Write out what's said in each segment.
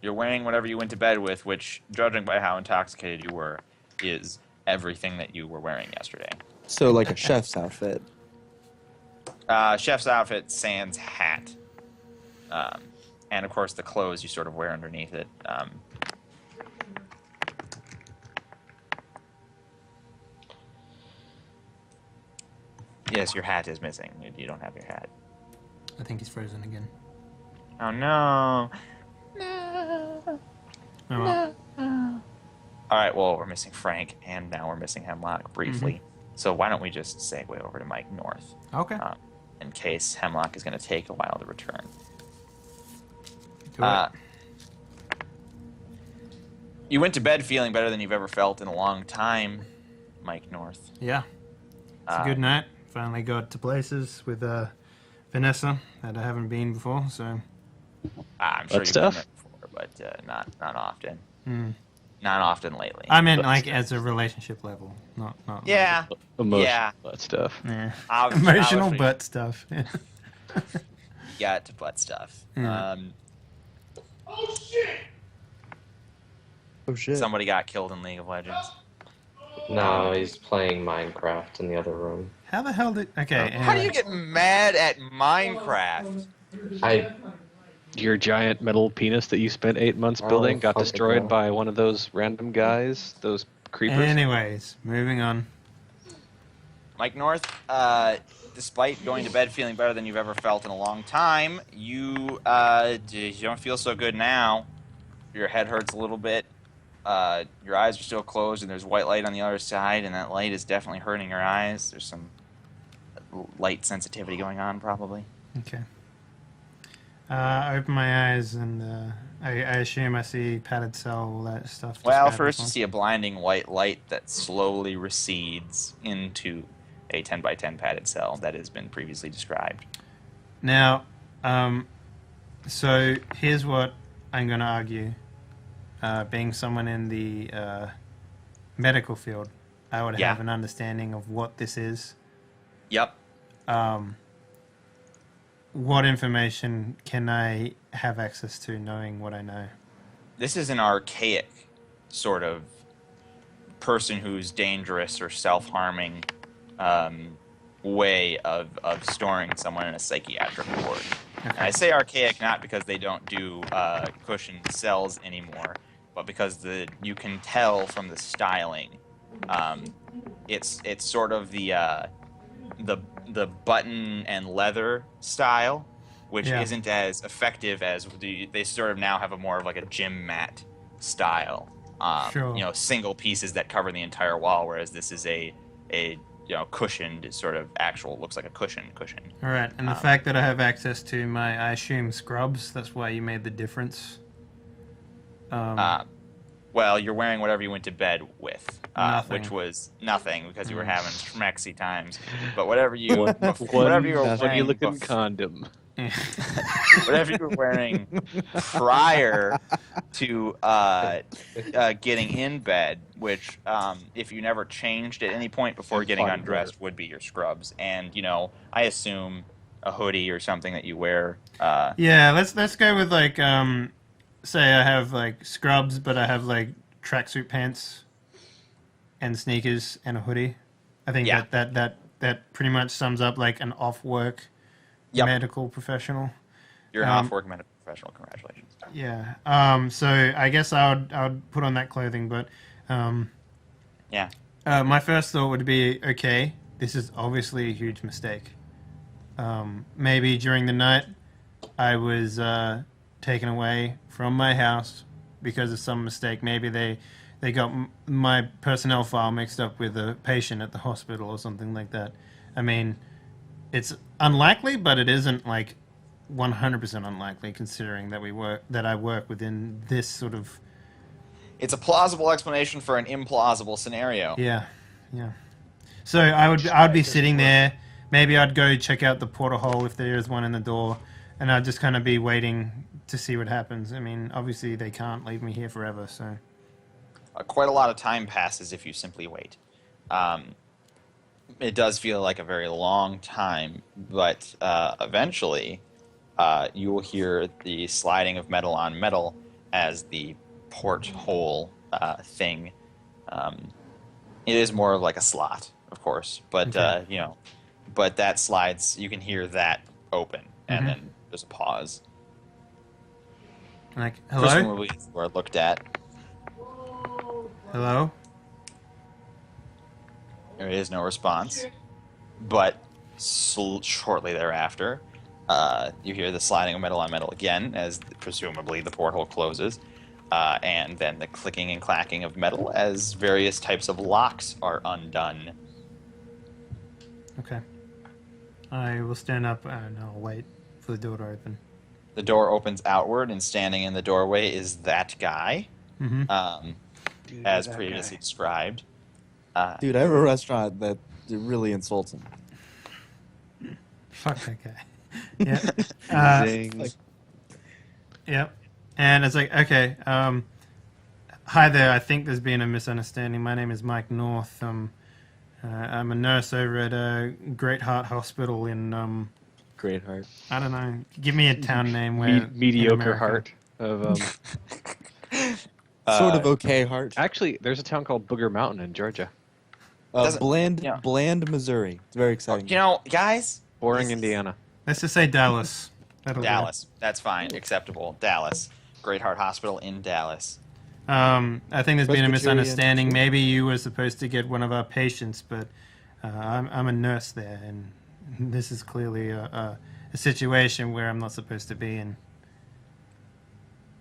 You're wearing whatever you went to bed with, which, judging by how intoxicated you were, is everything that you were wearing yesterday. So like a chef's outfit. Chef's outfit, sans hat. Um, and, of course, the clothes you sort of wear underneath it. Yes, your hat is missing. You don't have your hat. I think he's frozen again. Oh, no. No. Oh, well. No. All right, well, we're missing Frank, and now we're missing Hemlock briefly. So why don't we just segue over to Mike North, Okay. in case Hemlock is going to take a while to return. Do it. You went to bed feeling better than you've ever felt in a long time, Mike North. Yeah. It's a good night. Finally got to places with Vanessa that I haven't been before, so... I'm sure you've been there before, but not often. Not often lately. I meant like as a relationship level, not Yeah. Emotional butt stuff. Yeah. Obviously, Emotional butt stuff. Yeah. Got to butt stuff. Oh shit. Somebody got killed in League of Legends. No, he's playing Minecraft in the other room. How the hell did... Okay, How do you anyway. get mad at Minecraft? Your giant metal penis that you spent 8 months building got fuck it, destroyed no. by one of those random guys, those creepers. Anyways, moving on. Mike North, despite going to bed feeling better than you've ever felt in a long time, you don't feel so good now. Your head hurts a little bit. Your eyes are still closed, and there's white light on the other side, and that light is definitely hurting your eyes. There's some light sensitivity going on, probably. Okay. I open my eyes, and I assume I see padded cell, all that stuff. Well, described first you before. see a blinding white light that slowly recedes into a 10 by 10 padded cell that has been previously described. Now, so here's what I'm going to argue. Being someone in the medical field, I would Yeah. have an understanding of what this is. Yep. What information can I have access to knowing what I know? This is an archaic sort of person who's dangerous or self-harming way of storing someone in a psychiatric ward. Okay. And I say archaic not because they don't do cushioned cells anymore, but because you can tell from the styling. It's sort of the button and leather style, which Yeah. isn't as effective as they sort of now have a more of like a gym mat style. Sure. You know, single pieces that cover the entire wall, whereas this is a cushioned sort of actual, looks like a cushion. All right, and the fact that I have access to my, I assume, scrubs, that's why you made the difference. Well, you're wearing whatever you went to bed with, Nothing. which was nothing because you were having schmexy times. But whatever you One whatever you were funny wearing, looking condom. whatever you were wearing prior to getting in bed, which if you never changed at any point before getting Fine, undressed, would be your scrubs. And I assume a hoodie or something that you wear. Yeah, let's go with like say I have like scrubs, but I have like tracksuit pants and sneakers and a hoodie. I think Yeah. that pretty much sums up like an off work Yep. medical professional. You're an off-work medical professional. Congratulations. Yeah. So I guess I would put on that clothing, but Yeah. my first thought would be, okay, this is obviously a huge mistake. Maybe during the night I was taken away from my house because of some mistake. Maybe they got my personnel file mixed up with a patient at the hospital or something like that. I mean, it's unlikely, but it isn't like 100% unlikely considering that I work within this sort of... It's a plausible explanation for an implausible scenario. Yeah. So I'd be sitting there. Maybe I'd go check out the portal if there is one in the door, and I'd just kind of be waiting to see what happens. I mean, obviously they can't leave me here forever, so... Quite a lot of time passes if you simply wait. It does feel like a very long time, but eventually you will hear the sliding of metal on metal as the porthole thing. It is more of like a slot, of course, but Okay. but that slides. You can hear that open, and Mhm. then there's a pause. Like, hello? Presumably, you are looked at. Hello? There is no response, but shortly thereafter, you hear the sliding of metal on metal again, as presumably the porthole closes, and then the clicking and clacking of metal as various types of locks are undone. Okay. I will stand up and I'll wait for the door to open. The door opens outward, and standing in the doorway is that guy, Mm-hmm. Dude, as that previously guy. described. Dude, I have a restaurant that really insults him. Fuck that guy. Yeah. Zing. like- Yep. And it's like, okay, hi there. I think there's been a misunderstanding. My name is Mike North. I'm a nurse over at Great Heart Hospital in, Great heart. I don't know. Give me a town name where in Mediocre America. heart of. Sort of okay heart. Actually, there's a town called Booger Mountain in Georgia. doesn't- Bland, yeah. Bland, Missouri. It's very exciting. Guys, Boring, this is Indiana. Let's just say Dallas. That'll do. Dallas. That's fine. Acceptable. Dallas. Great Heart Hospital in Dallas. I think there's been a Presbyterian. misunderstanding. Maybe you were supposed to get one of our patients, but I'm a nurse there, and this is clearly a situation where I'm not supposed to be in.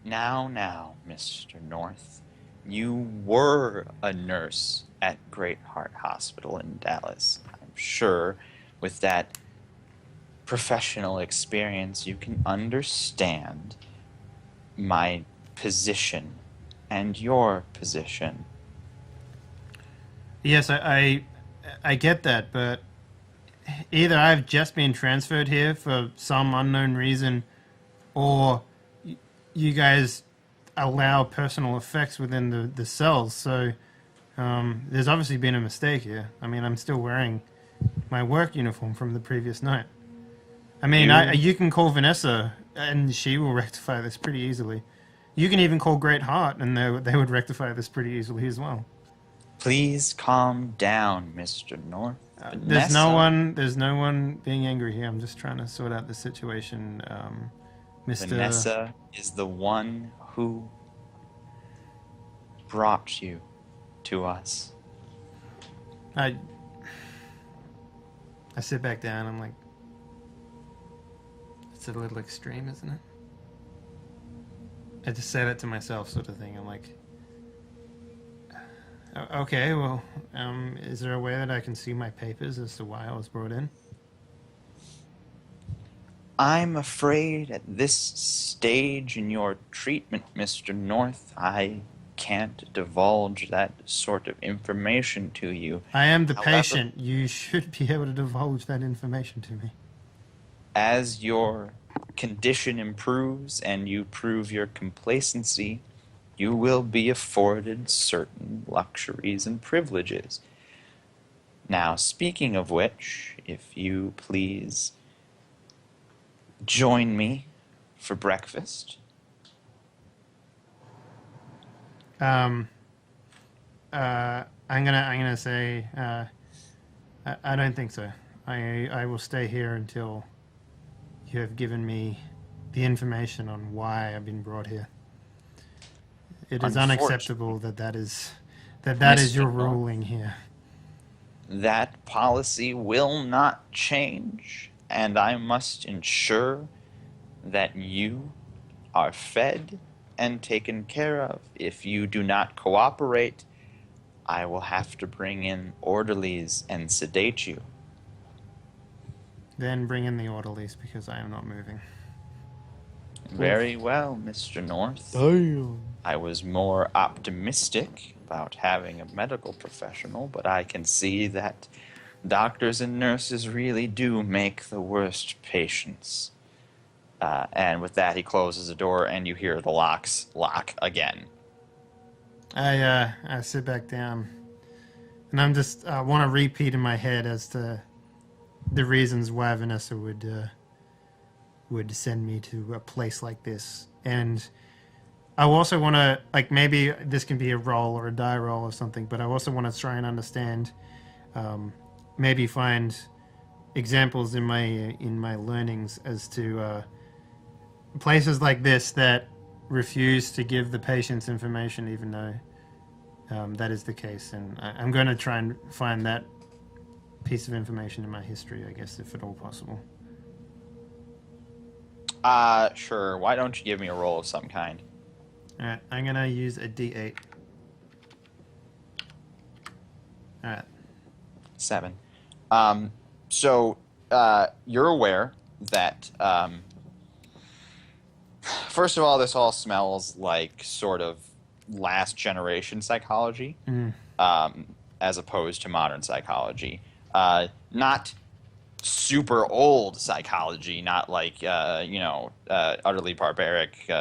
Now, Mr. North, you were a nurse at Great Heart Hospital in Dallas. I'm sure with that professional experience, you can understand my position and your position. Yes, I get that, but either I've just been transferred here for some unknown reason, or you guys allow personal effects within the cells. So there's obviously been a mistake here. I mean, I'm still wearing my work uniform from the previous night. I mean, you can call Vanessa, and she will rectify this pretty easily. You can even call Great Heart, and they would rectify this pretty easily as well. Please calm down, Mr. North. There's no one being angry here. I'm just trying to sort out the situation, Mr. Vanessa is the one who brought you to us. I sit back down. I'm like, it's a little extreme, isn't it? I just say that to myself, sort of thing. I'm like, okay, well, is there a way that I can see my papers as to why I was brought in? I'm afraid at this stage in your treatment, Mr. North, I can't divulge that sort of information to you. I am the However, patient. You should be able to divulge that information to me. as your condition improves and you prove your complacency, you will be afforded certain luxuries and privileges. Now, speaking of which, if you please join me for breakfast. I'm gonna say I don't think so. I will stay here until you have given me the information on why I've been brought here. It is unacceptable that is your Mr. North. ruling here. That policy will not change, and I must ensure that you are fed and taken care of. If you do not cooperate, I will have to bring in orderlies and sedate you. Then bring in the orderlies because I am not moving. Very well, Mr. North. Damn. I was more optimistic about having a medical professional, but I can see that doctors and nurses really do make the worst patients. And with that, he closes the door, and you hear the locks lock again. I sit back down, and I'm just want to repeat in my head as to the reasons why Vanessa would send me to a place like this, and I also want to, like, maybe this can be a roll or a die roll or something, but I also want to try and understand, maybe find examples in my learnings as to places like this that refuse to give the patients information, even though that is the case. And I'm going to try and find that piece of information in my history, I guess, if at all possible. Sure. Why don't you give me a roll of some kind? All right, I'm going to use a D8. All right. 7. So you're aware that first of all, this all smells like sort of last generation psychology, as opposed to modern psychology. Not super old psychology, not like utterly barbaric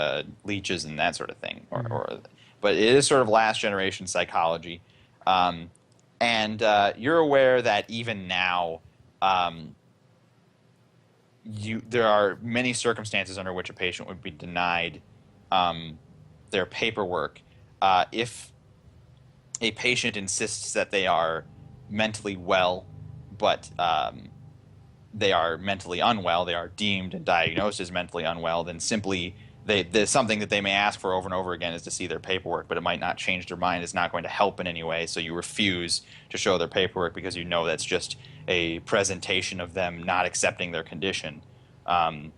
leeches and that sort of thing, but it is sort of last generation psychology. And you're aware that even now, there are many circumstances under which a patient would be denied their paperwork if a patient insists that they are mentally well, but they are mentally unwell. They are deemed and diagnosed as mentally unwell. Then simply there's something that they may ask for over and over again is to see their paperwork, but it might not change their mind. It's not going to help in any way. So you refuse to show their paperwork because you know that's just a presentation of them not accepting their condition. In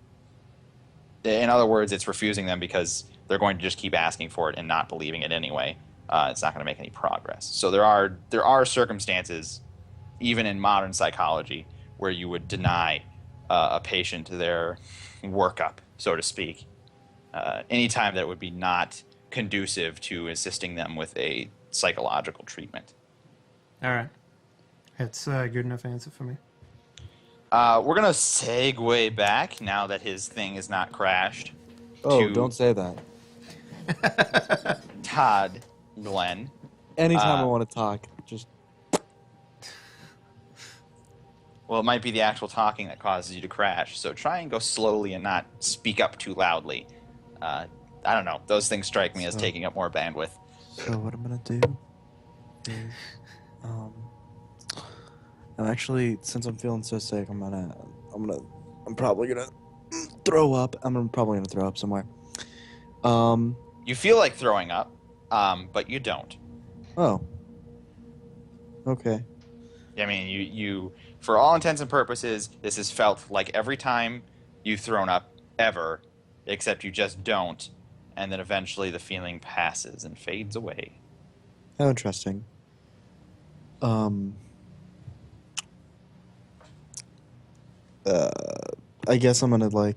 other words, it's refusing them because they're going to just keep asking for it and not believing it anyway. It's not going to make any progress. So there are circumstances, even in modern psychology, where you would deny a patient their workup, so to speak, anytime that it would be not conducive to assisting them with a psychological treatment. All right. That's a good enough answer for me. We're going to segue back, now that his thing is not crashed. Oh, to don't say that. Todd Glenn. Anytime I want to talk, just Well, it might be the actual talking that causes you to crash, so try and go slowly and not speak up too loudly. I don't know. Those things strike me as taking up more bandwidth. So what I'm gonna do is, I'm actually, since I'm feeling so sick, I'm probably gonna throw up. Probably gonna throw up somewhere. You feel like throwing up, but you don't. Oh. Okay. I mean, you for all intents and purposes, this is felt like every time you've thrown up ever, except you just don't, and then eventually the feeling passes and fades away. How interesting. I guess I'm gonna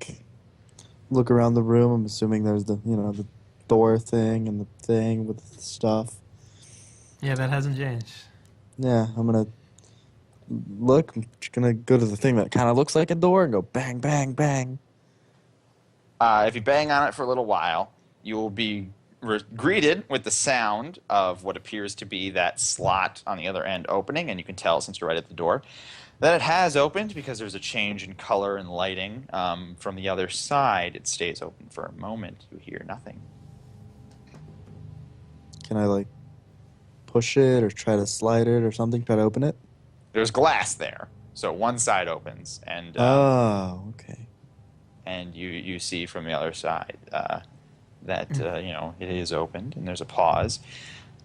look around the room. I'm assuming there's the door thing and the thing with the stuff. Yeah, that hasn't changed. Yeah, I'm gonna look. I'm just gonna go to the thing that kind of looks like a door and go bang, bang, bang. If you bang on it for a little while, you will be greeted with the sound of what appears to be that slot on the other end opening, and you can tell, since you're right at the door, that it has opened because there's a change in color and lighting. From the other side, it stays open for a moment. You hear nothing. Can I push it or try to slide it or something? Try to open it? There's glass there, so one side opens, and Oh, okay. and you see from the other side that it is opened, and there's a pause.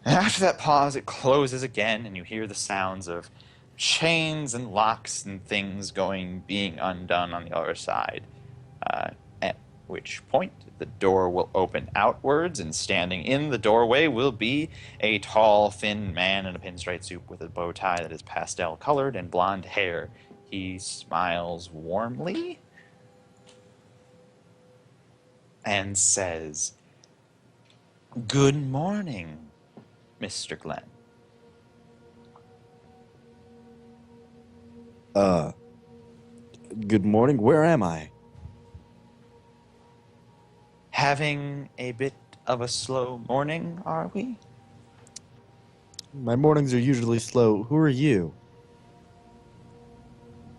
And after that pause, it closes again, and you hear the sounds of chains and locks and things being undone on the other side. At which point the door will open outwards, and standing in the doorway will be a tall, thin man in a pinstripe suit with a bow tie that is pastel-colored and blonde hair. He smiles warmly and says, "Good morning, Mr. Glenn." Good morning. Where am I? Having a bit of a slow morning, are we? My mornings are usually slow. Who are you?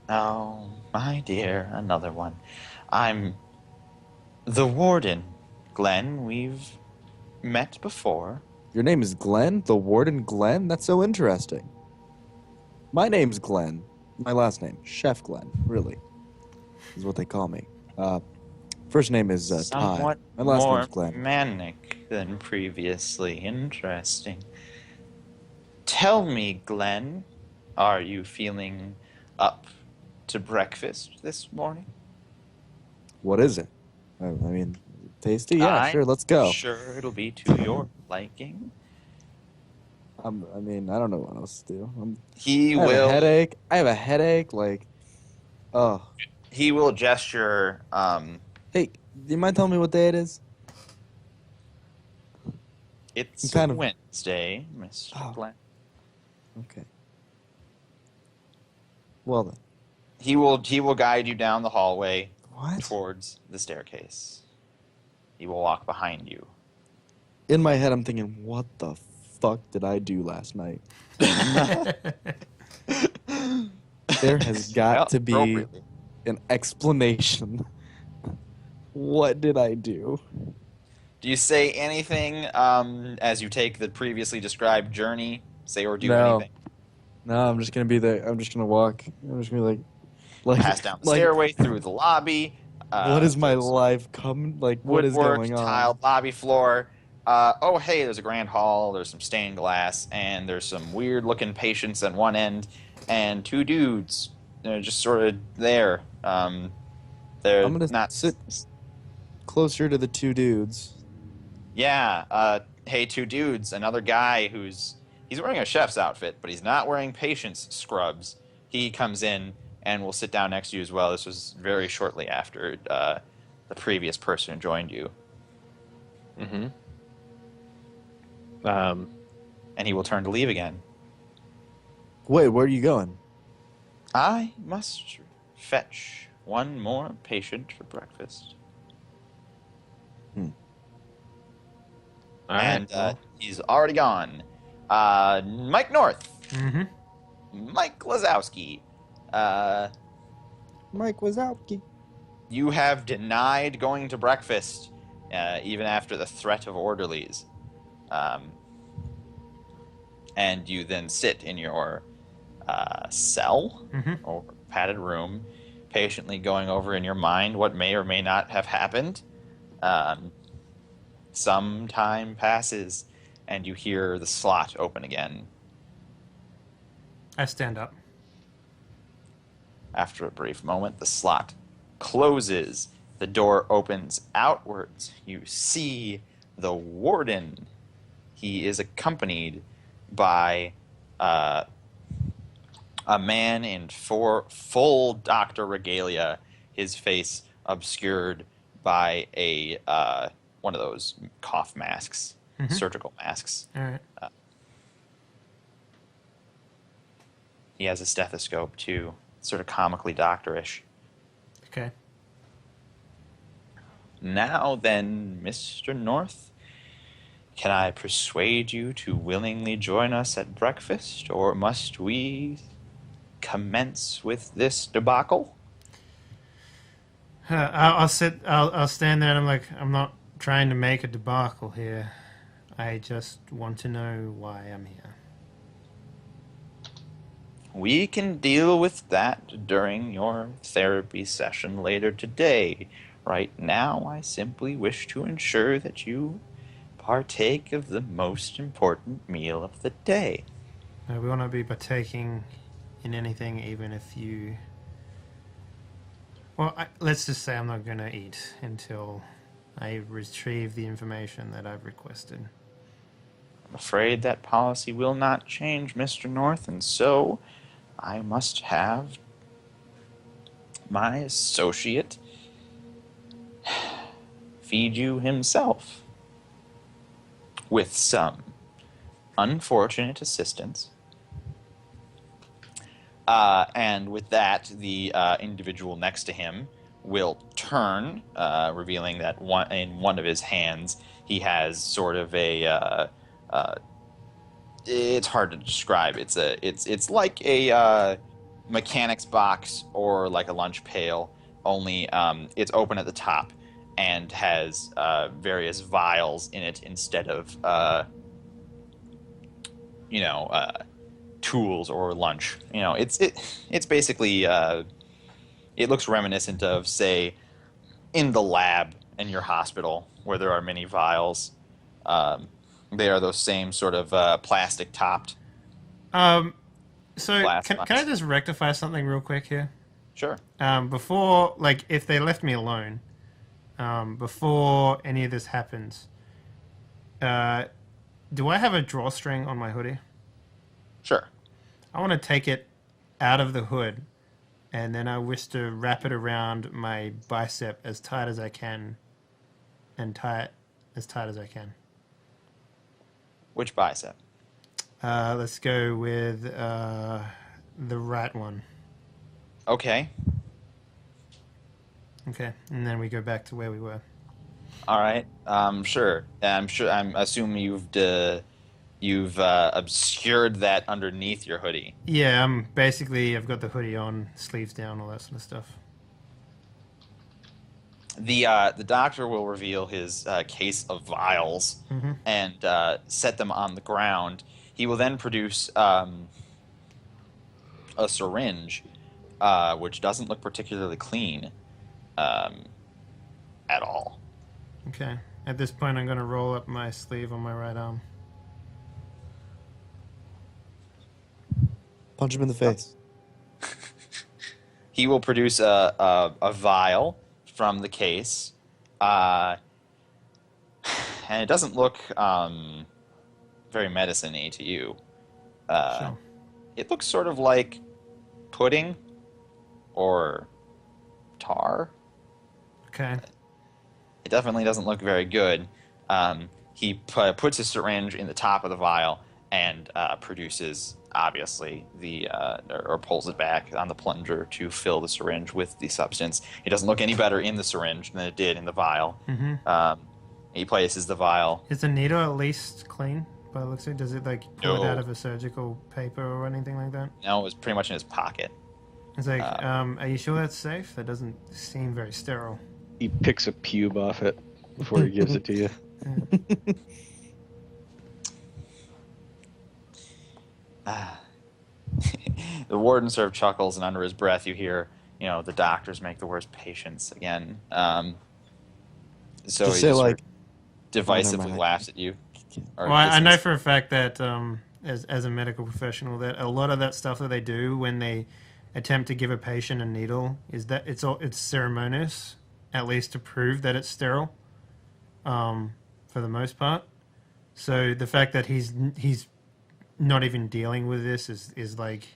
Oh, my dear, another one. I'm the warden, Glenn. We've met before. Your name is Glenn? The Warden Glenn? That's so interesting. My name's Glenn. My last name, Chef Glenn, really, is what they call me. First name is Ty. Somewhat My last more name's Glenn. manic than previously. Interesting. Tell me, Glenn, are you feeling up to breakfast this morning? What is it? I mean, tasty? Yeah, I'm sure, let's go. sure it'll be to your liking. I mean, I don't know what else to do. He I have a will. headache. I have a headache. Like, oh. He will gesture. Hey, do you mind telling me what day it is? It's kind of- Wednesday, Mr. Oh. Glenn. Okay. Well then. He will guide you down the hallway What? towards the staircase. He will walk behind you. In my head, I'm thinking, what the fuck did I do last night? There has got to be Appropriately. an explanation. What did I do? Do you say anything as you take the previously described journey? Say or do No. anything? No, I'm just gonna be there. I'm just gonna walk. I'm just gonna be like Pass down the like, stairway through the lobby. what is my there's life coming? Like, what is woodwork, going on? tiled lobby floor. Oh, hey, there's a grand hall. There's some stained glass, and there's some weird-looking patients at one end, and two dudes. They're just sort of there. They're I'm gonna not. sit closer to the two dudes. Yeah. Hey, two dudes. Another guy he's wearing a chef's outfit, but he's not wearing patient's scrubs. He comes in and will sit down next to you as well. This was very shortly after the previous person joined you. Mm-hmm. And he will turn to leave again. Wait, where are you going? I must fetch one more patient for breakfast. All right. And well, he's already gone. Mike North. Mm-hmm. Mike Lazowski. Mike Wazowski. You have denied going to breakfast, even after the threat of orderlies. And you then sit in your cell Mm-hmm. or padded room, patiently going over in your mind what may or may not have happened. Some time passes, and you hear the slot open again. I stand up. After a brief moment, the slot closes. The door opens outwards. You see the warden. He is accompanied by a man in full doctor regalia, his face obscured by a one of those cough masks, Mhm. surgical masks. All right. He has a stethoscope too, sort of comically doctorish. Okay. Now then, Mr. North, can I persuade you to willingly join us at breakfast, or must we commence with this debacle? I'll sit. I'll stand there, and I'm like, I'm not trying to make a debacle here. I just want to know why I'm here. We can deal with that during your therapy session later today. Right now, I simply wish to ensure that you partake of the most important meal of the day. No, we want to be partaking in anything, even if you. Well, let's just say I'm not going to eat until I retrieve the information that I've requested. I'm afraid that policy will not change, Mr. North, and so I must have my associate feed you himself with some unfortunate assistance. And with that, the individual next to him will turn, revealing that in one of his hands he has sort of a. It's hard to describe. It's like a mechanic's box or like a lunch pail. Only it's open at the top, and has various vials in it instead of tools or lunch. It's basically it looks reminiscent of, say, in the lab in your hospital where there are many vials. They are those same sort of plastic topped So glass can I vials. just rectify something real quick here? Sure. Before, like, if they left me alone, before any of this happens, do I have a drawstring on my hoodie? Sure. I want to take it out of the hood, and then I wish to wrap it around my bicep as tight as I can, and tie it as tight as I can. Which bicep? Let's go with the right one. Okay. Okay, and then we go back to where we were. All right. Sure. I'm assuming you've obscured that underneath your hoodie. Yeah, I've got the hoodie on, sleeves down, all that sort of stuff. The doctor will reveal his case of vials and set them on the ground. He will then produce a syringe, which doesn't look particularly clean at all. Okay. At this point, I'm going to roll up my sleeve on my right arm. Punch him in the face. He will produce a vial from the case, and it doesn't look very medicine-y to you. Sure. It looks sort of like pudding or tar. Okay. It definitely doesn't look very good. He puts his syringe in the top of the vial and produces, obviously, or pulls it back on the plunger to fill the syringe with the substance. It doesn't look any better in the syringe than it did in the vial. He places the vial. Is the needle at least clean? By the looks of it, does it like pull it No. out of a surgical paper or anything like that? No, it was pretty much in his pocket. It's like, are you sure that's safe? That doesn't seem very sterile. He picks a pube off it before he gives it to you. The warden sort of chuckles, and under his breath, you hear, the doctors make the worst patients again. So Just he say, just sort like, of divisively mind. laughs at you. Or Well, I know distance. for a fact that as a medical professional, that a lot of that stuff that they do when they attempt to give a patient a needle is that it's ceremonious, at least to prove that it's sterile, for the most part. So the fact that he's not even dealing with this is like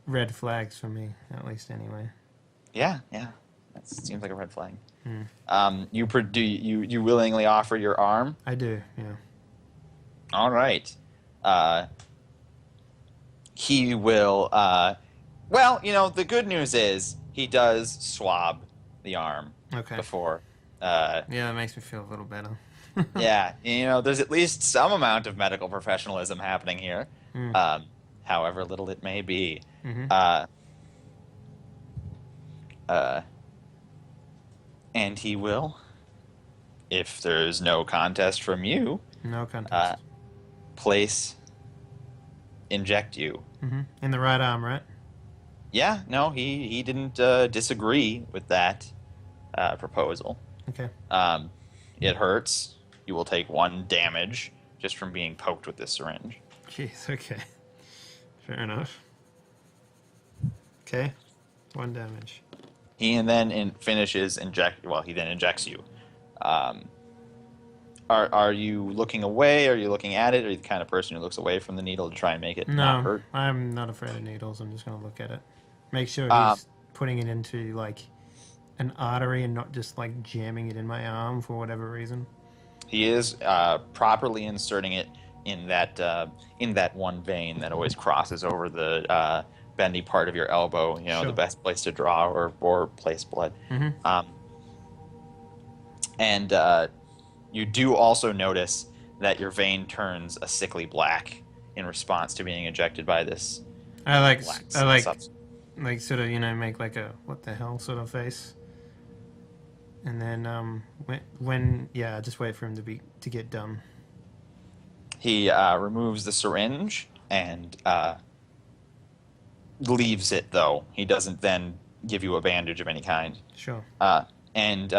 red flags for me, at least anyway. Yeah. That seems like a red flag. You willingly offer your arm? I do, yeah. All right. He will. The good news is he does swab the arm Okay. before. Yeah, that makes me feel a little better. Yeah, there's at least some amount of medical professionalism happening here, however little it may be. And he will, if there's no contest from you, No contest. inject you. In the right arm, right? Yeah, no, he didn't disagree with that proposal. Okay. It hurts. You will take 1 damage just from being poked with this syringe. Jeez, okay. Fair enough. Okay. 1 damage. He then he then injects you. Are you looking away? Are you looking at it? Are you the kind of person who looks away from the needle to try and make it not No, hurt? I'm not afraid of needles. I'm just going to look at it. Make sure he's putting it into, like, an artery and not just, like, jamming it in my arm for whatever reason. He is properly inserting it in that one vein that always crosses over the bendy part of your elbow. Sure. The best place to draw or place blood. And you do also notice that your vein turns a sickly black in response to being injected by this I substance. sort of, make like a what the hell sort of face. And then yeah, just wait for him to get done. He removes the syringe and leaves it, though. He doesn't then give you a bandage of any kind. Sure. And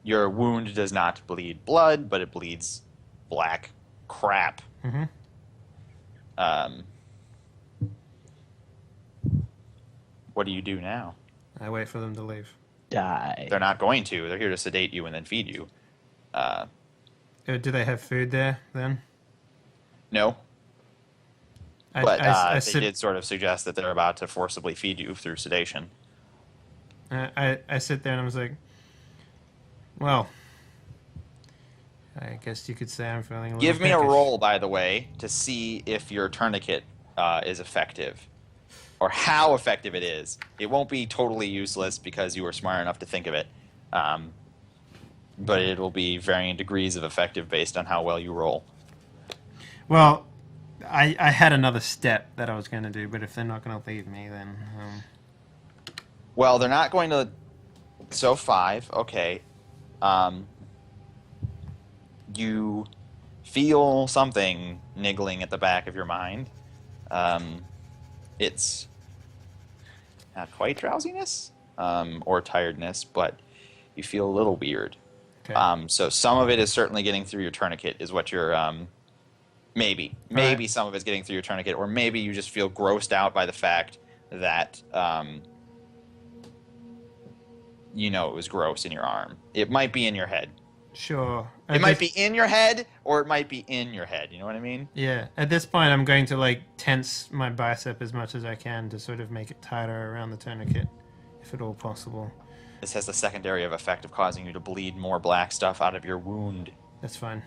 your wound does not bleed blood, but it bleeds black crap. Mm-hmm. Um, what do you do now? I wait for them to leave. Die. They're not going to. They're here to sedate you and then feed you. Do they have food there then? No, but I they sit, did sort of suggest that they're about to forcibly feed you through sedation. I sit there and I was like, well, I guess you could say I'm feeling a little Give me a peckish. roll, by the way, to see if your tourniquet is effective. Or how effective it is. It won't be totally useless because you were smart enough to think of it. But it will be varying degrees of effective based on how well you roll. Well, I had another step that I was going to do, but if they're not going to leave me, then Well, they're not going to... So 5, okay. You feel something niggling at the back of your mind. It's not quite drowsiness or tiredness, but you feel a little weird. okay. So some of it is certainly getting through your tourniquet, is what you're... maybe Right. some of it's getting through your tourniquet, or maybe you just feel grossed out by the fact that it was gross in your arm. It might be in your head. Sure. It might be in your head, or it might be in your head. You know what I mean? Yeah. At this point, I'm going to tense my bicep as much as I can to sort of make it tighter around the tourniquet, if at all possible. This has the secondary effect of causing you to bleed more black stuff out of your wound. That's fine.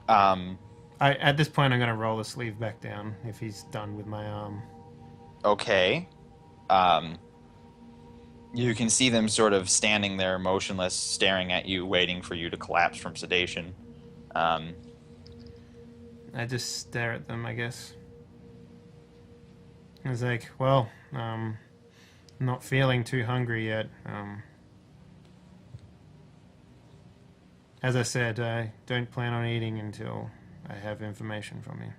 Um, At this point, I'm going to roll the sleeve back down if he's done with my arm. okay. You can see them sort of standing there motionless, staring at you, waiting for you to collapse from sedation. I just stare at them, I guess. I was like, well, not feeling too hungry yet. As I said, I don't plan on eating until I have information from you.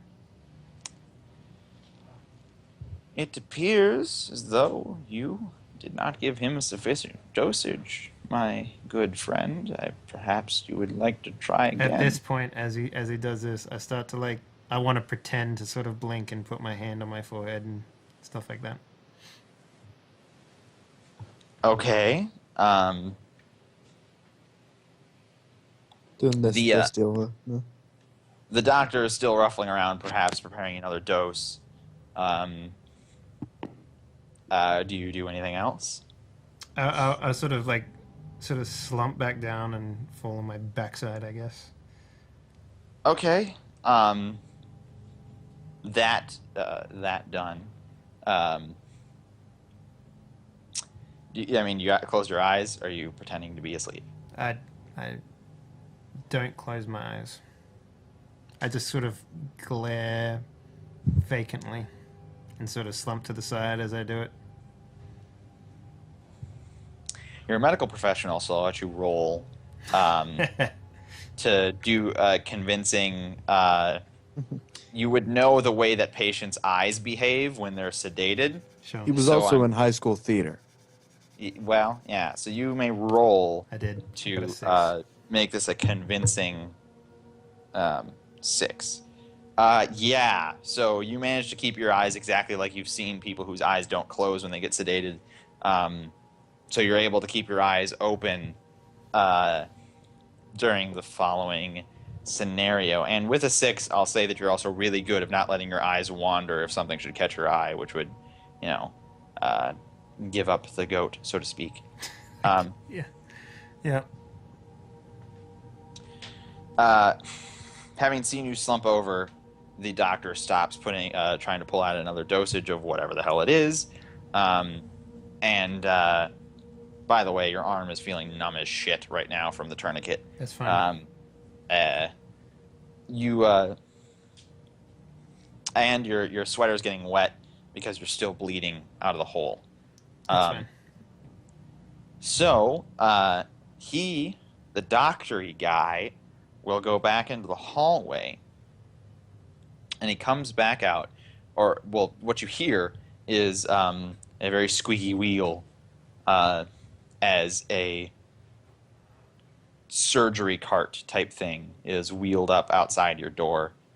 It appears as though you did not give him a sufficient dosage, my good friend. Perhaps you would like to try again. At this point, as he does this, I start to I want to pretend to sort of blink and put my hand on my forehead and stuff like that. Okay. Doing this, The, this deal. The doctor is still ruffling around, perhaps preparing another dose. Do you do anything else? I sort of slump back down and fall on my backside, I guess. Okay. That done. You got to close your eyes. Or are you pretending to be asleep? I don't close my eyes. I just sort of glare vacantly and sort of slump to the side as I do it. You're a medical professional, so I'll let you roll to do convincing. You would know the way that patients' eyes behave when they're sedated. Sure. He was So also I'm- in high school theater. Well, yeah. So you may roll I did. Got a to 6. make this a convincing 6. Yeah. So you managed to keep your eyes exactly like you've seen people whose eyes don't close when they get sedated. So you're able to keep your eyes open during the following scenario. And with a 6, I'll say that you're also really good at not letting your eyes wander if something should catch your eye, which would, give up the goat, so to speak. Yeah. Yeah. Having seen you slump over, the doctor stops trying to pull out another dosage of whatever the hell it is. By the way, your arm is feeling numb as shit right now from the tourniquet. That's fine. And your sweater's getting wet because you're still bleeding out of the hole. That's fine. So, the doctory guy, will go back into the hallway, and he comes back out. Or, well, what you hear is a very squeaky wheel as a surgery cart type thing is wheeled up outside your door.